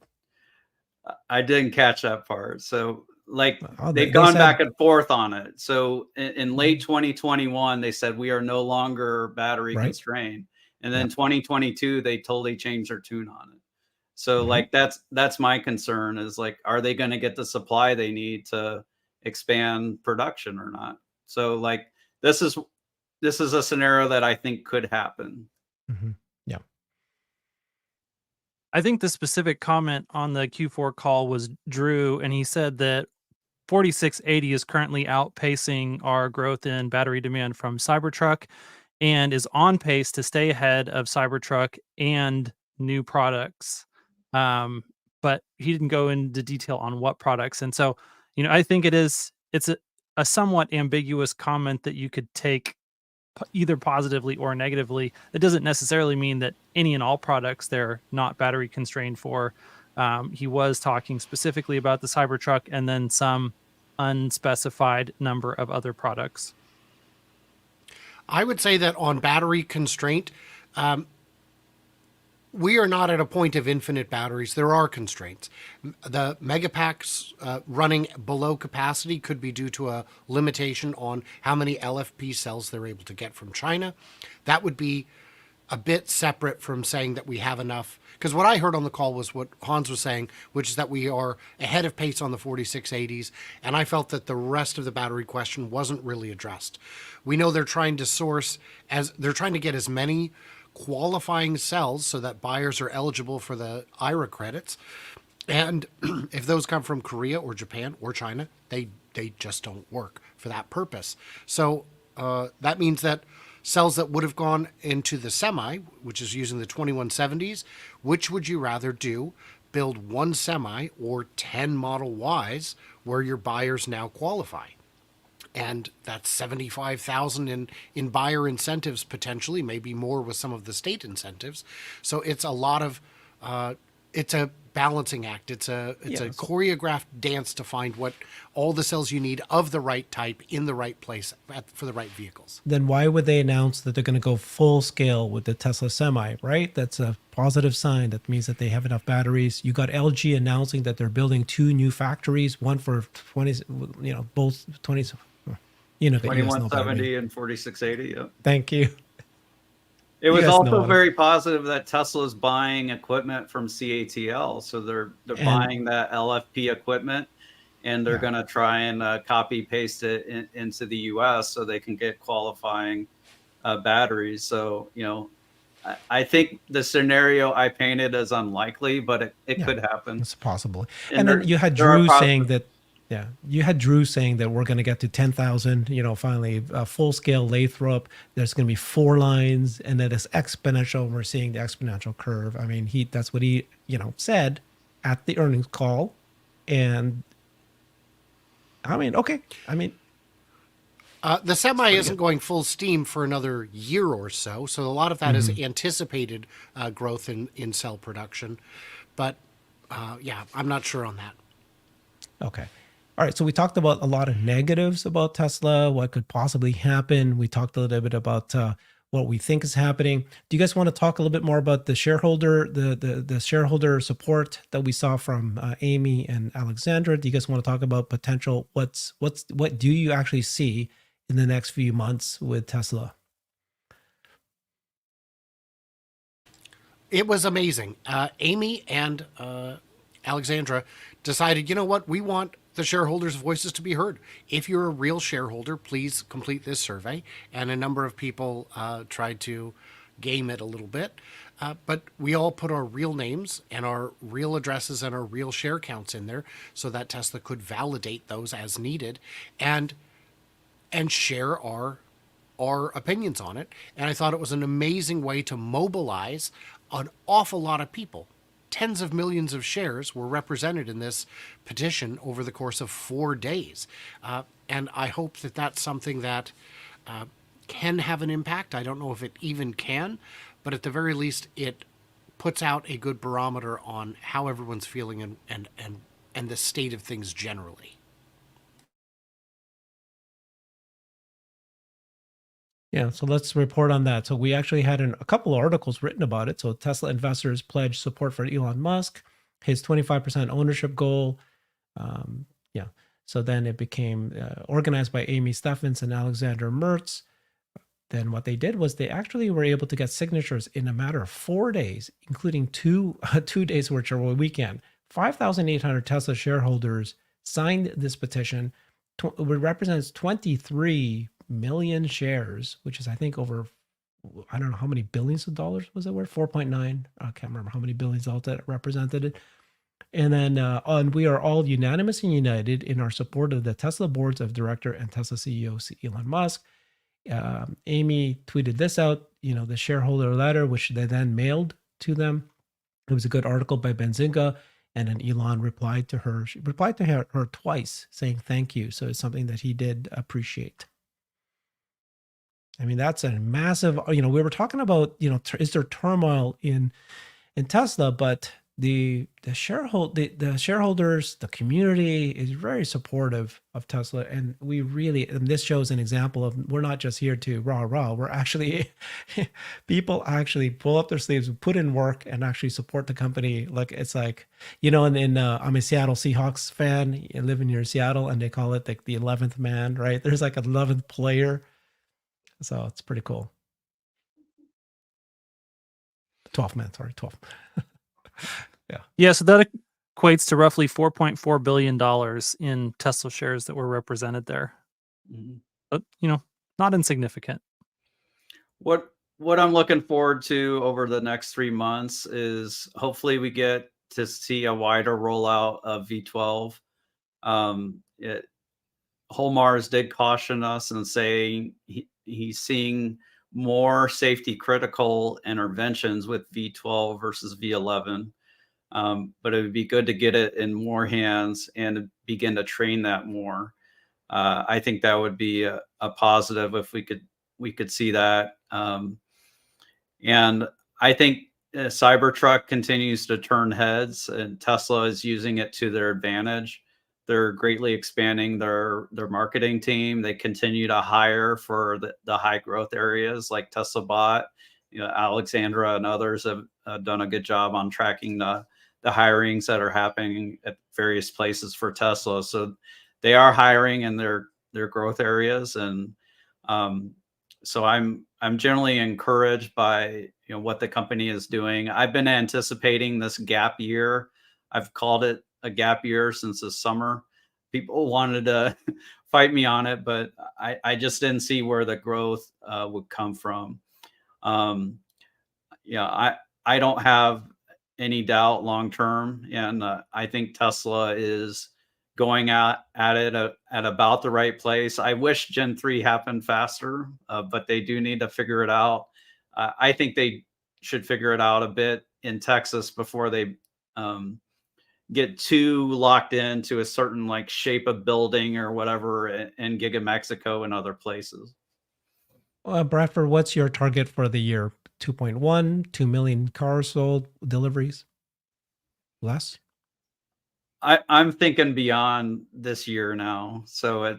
I didn't catch that part. So, like, Oh, they've they gone said back and forth on it. So, in late 2021, they said we are no longer battery right. constrained, and then Yeah. 2022 they totally changed their tune on it. So, Mhm. like, that's my concern is like, are they going to get the supply they need to expand production or not? So, like, this is this is a scenario that I think could happen. Mhm. Yeah. I think the specific comment on the Q4 call was Drew, and he said that 4680 is currently outpacing our growth in battery demand from Cybertruck and is on pace to stay ahead of Cybertruck and new products. Um, but he didn't go into detail on what products. And so, I think it's a somewhat ambiguous comment that you could take either positively or negatively. It doesn't necessarily mean that any and all products they're not battery constrained for. He was talking specifically about the Cybertruck and then some unspecified number of other products. I would say that on battery constraint, we are not at a point of infinite batteries. There are constraints. The megapacks running below capacity could be due to a limitation on how many LFP cells they're able to get from China. That would be a bit separate from saying that we have enough. Because what I heard on the call was what Hans was saying, which is that we are ahead of pace on the 4680s. And I felt that the rest of the battery question wasn't really addressed. We know they're trying to get as many qualifying cells so that buyers are eligible for the IRA credits. And if those come from Korea or Japan or China, they just don't work for that purpose. So that means that cells that would have gone into the Semi, which is using the 2170s, which would you rather do? Build one Semi or 10 Model Ys where your buyers now qualify? And that's 75,000 in buyer incentives potentially, maybe more with some of the state incentives. So it's a lot of it's a balancing act. It's a Yeah, so choreographed dance to find what all the cells you need of the right type in the right place for the right vehicles. then why would they announce that they're going to go full scale with the Tesla Semi, right? That's a positive sign. That means that they have enough batteries. You got LG announcing that they're building 2 new factories, one for 20, both 20, you guys know what I mean. 2170 and 4680. Yep. Thank you. It You was guys know also what very positive that Tesla's buying equipment from CATL. So they're And- buying that LFP equipment, and they're Yeah. going to try and copy paste it into the US so they can get qualifying batteries. So, I think the scenario I painted is unlikely, but it Yeah. could happen. It's possible. And And then there- you had there are Drew saying positive- that, you had Drew saying that we're going to get to 10,000, finally full scale Lathrop. There's going to be 4 lines and that is exponential. We're seeing the exponential curve. I mean, that's what he, said at the earnings call. And I mean, okay. I mean, The Semi isn't going full steam for another year or so, so a lot of that is anticipated growth in cell production. But yeah, I'm not sure on that. okay. All right. So we talked about a lot of negatives about Tesla, what could possibly happen. We talked a little bit about what we think is happening. Do you guys want to talk a little bit more about the shareholder, the shareholder support that we saw from Amy and Alexandra? Do you guys want to talk about potential? What do you actually see in the next few months with Tesla? It was amazing. Amy and Alexandra decided, you know what, we want the shareholders' voices to be heard. If you're a real shareholder, please complete this survey. And a number of people tried to game it a little bit. But we all put our real names and our real addresses and our real share counts in there so that Tesla could validate those as needed and share our opinions on it. And I thought it was an amazing way to mobilize an awful lot of people. Tens of millions of shares were represented in this petition over the course of 4 days. And I hope that that's something that can have an impact. I don't know if it even can, but at the very least, it puts out a good barometer on how everyone's feeling and the state of things generally. Yeah, so let's report on that. So we actually had a couple of articles written about it. So Tesla investors pledge support for Elon Musk, his 25% ownership goal. Yeah, so then it became organized by Amy Steffens and Alexander Mertz. Then what they did was they actually were able to get signatures in a matter of 4 days, including 2 days, which are a weekend. 5,800 Tesla shareholders signed this petition. It represents 23 million shares, which is, I think, over, I don't know how many billions of dollars was it worth? 4.9. I can't remember how many billions dollars that represented it. And then we are all unanimous and united in our support of the Tesla boards of director and Tesla CEO Elon Musk. Amy tweeted this out, the shareholder letter, which they then mailed to them. It was a good article by Benzinga. And then Elon replied to her. She replied to her twice saying thank you. So it's something that he did appreciate. I mean, that's a massive, we were talking about, is there turmoil in Tesla, but the shareholders, the community is very supportive of Tesla. And and this shows an example of, we're not just here to rah. We're actually, people actually pull up their sleeves, put in work and actually support the company. Like, it's like, I'm a Seattle Seahawks fan. I live near Seattle and they call it like the 11th man, right? There's like an 11th player. So it's pretty cool. 12 man, sorry, 12. Yeah, so that equates to roughly $4.4 billion in Tesla shares that were represented there. Mhm. But, not insignificant. What I'm looking forward to over the next 3 months is hopefully we get to see a wider rollout of V12. Holmars did caution us and say he's seeing more safety critical interventions with V12 versus V11. But it would be good to get it in more hands and begin to train that more. I think that would be a positive if we could see that. And I think Cybertruck continues to turn heads, and Tesla is using it to their advantage. They're greatly expanding their marketing team. They continue to hire for the high growth areas like Tesla Bot. Alexandra and others have done a good job on tracking the hirings that are happening at various places for Tesla. So they are hiring in their growth areas, and so I'm generally encouraged by what the company is doing. I've been anticipating this gap year. I've called it a gap year since the summer. People wanted to fight me on it, but I just didn't see where the growth would come from. I don't have any doubt long term, and I think Tesla is going at it at about the right place. I wish Gen 3 happened faster, but they do need to figure it out. I think they should figure it out a bit in Texas before they get too locked into a certain like shape of building or whatever in Giga Mexico and other places. Bradford, what's your target for the year? 2.1, 2 million cars sold, deliveries? Less? I'm thinking beyond this year now. So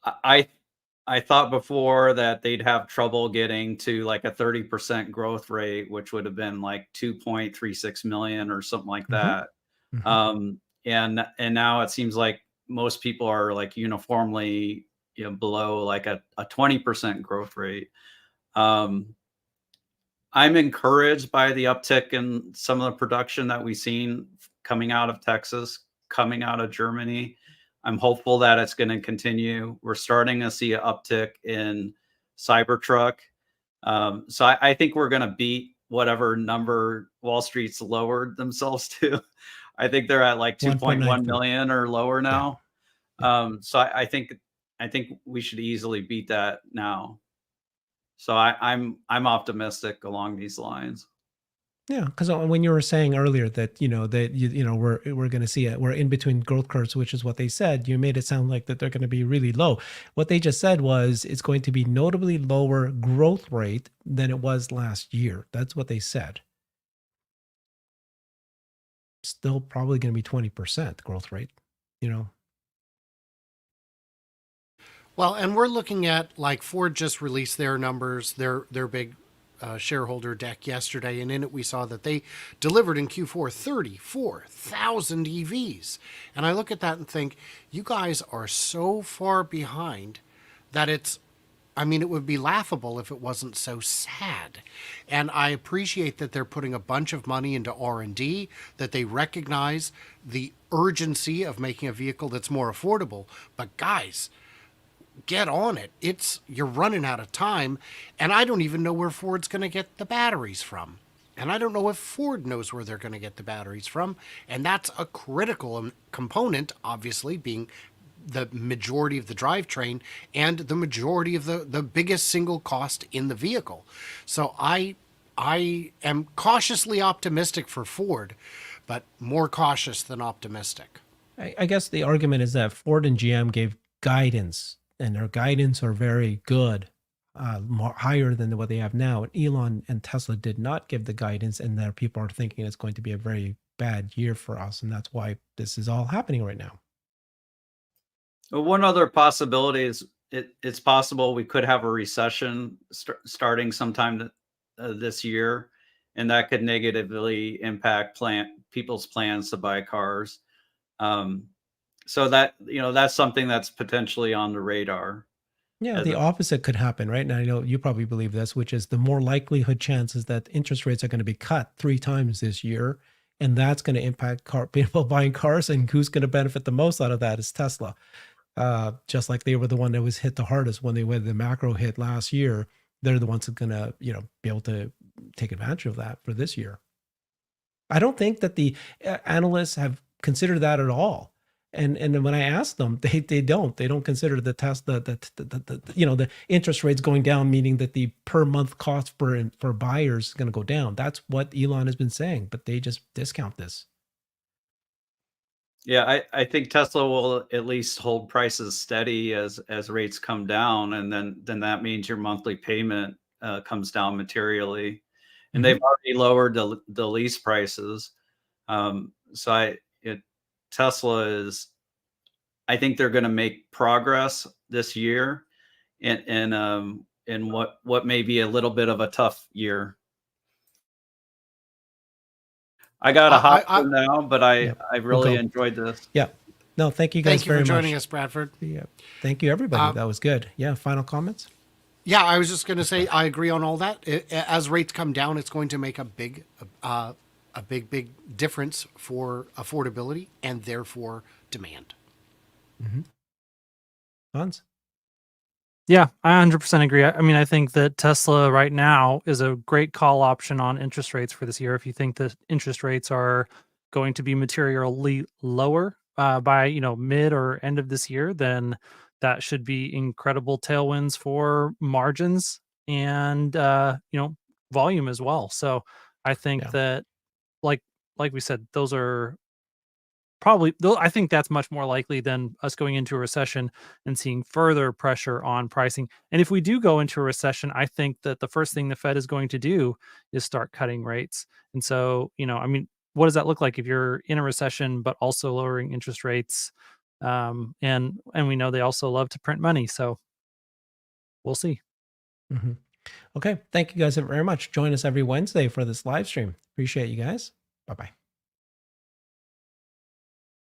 I I thought before that they'd have trouble getting to like a 30% growth rate, which would have been like 2.36 million or something like Mm-hmm. that. Mm-hmm. And now it seems like most people are like uniformly below like a 20% growth rate. Um, I'm encouraged by the uptick in some of the production that we've seen coming out of Texas, coming out of Germany. I'm hopeful that it's going to continue. We're starting to see an uptick in Cybertruck. So I think we're going to beat whatever number Wall Street's lowered themselves to. I think they're at like 2.1 1.94. million or lower Yeah. now. Yeah. So I think we should easily beat that now. So I'm optimistic along these lines. Yeah, because when you were saying earlier that we're going to see it, we're in between growth curves, which is what they said. You made it sound like that they're going to be really low. What they just said was it's going to be notably lower growth rate than it was last year. That's what they said. Still probably going to be 20% growth rate. Well, and we're looking at like Ford just released their numbers, their big shareholder deck yesterday, and in it we saw that they delivered in Q4 34,000 EVs. And I look at that and think, you guys are so far behind that it would be laughable if it wasn't so sad. And I appreciate that they're putting a bunch of money into R&D, that they recognize the urgency of making a vehicle that's more affordable. But guys, get on it. You're running out of time, and I don't even know where Ford's going to get the batteries from. And I don't know if Ford knows where they're going to get the batteries from, and that's a critical component, obviously, being the majority of the drivetrain and the majority of the biggest single cost in the vehicle. So I am cautiously optimistic for Ford, but more cautious than optimistic. I guess the argument is that Ford and GM gave guidance, and their guidance are very good, higher than what they have now. And Elon and Tesla did not give the guidance, and their people are thinking it's going to be a very bad year for us, and that's why this is all happening right now. Well, one other possibility is it's possible we could have a recession starting sometime this year, and that could negatively impact people's plans to buy cars. So that's something that's potentially on the radar. Yeah, the opposite could happen, right? And I know you probably believe this, which is the more likelihood chances that interest rates are going to be cut 3 times this year, and that's going to impact people buying cars, and who's going to benefit the most out of that is Tesla. Just like they were the one that was hit the hardest when the macro hit last year. They're the ones that are going to, be able to take advantage of that for this year. I don't think that the analysts have considered that at all. And when I ask them, they don't consider the the interest rates going down, meaning that the per month cost for buyers is going to go down. That's what Elon has been saying, but they just discount this. Yeah, I think Tesla will at least hold prices steady as rates come down, and then that means your monthly payment comes down materially. and they've already lowered the lease prices. Tesla is, I think they're going to make progress this year in what may be a little bit of a tough year. I got to hop for now, but I really enjoyed this. Yeah. No, thank you guys very much. Thank you for joining us, Bradford. Yeah. Thank you, everybody. That was good. Yeah. Final comments? Yeah, I was just going to say I agree on all that. As rates come down, it's going to make a big difference for affordability and therefore demand. Hans? Yeah, I 100% agree. I mean, I think that Tesla right now is a great call option on interest rates for this year. If you think that interest rates are going to be materially lower by mid or end of this year, then that should be incredible tailwinds for margins and volume as well. So I think that like we said, those are probably, though, I think that's much more likely than us going into a recession and seeing further pressure on pricing. And if we do go into a recession, I think that the first thing the Fed is going to do is start cutting rates. And so, I mean, what does that look like if you're in a recession but also lowering interest rates? And we know they also love to print money, so we'll see. Okay, thank you guys very much. Join us every Wednesday for this live stream. Appreciate you guys. Bye-bye.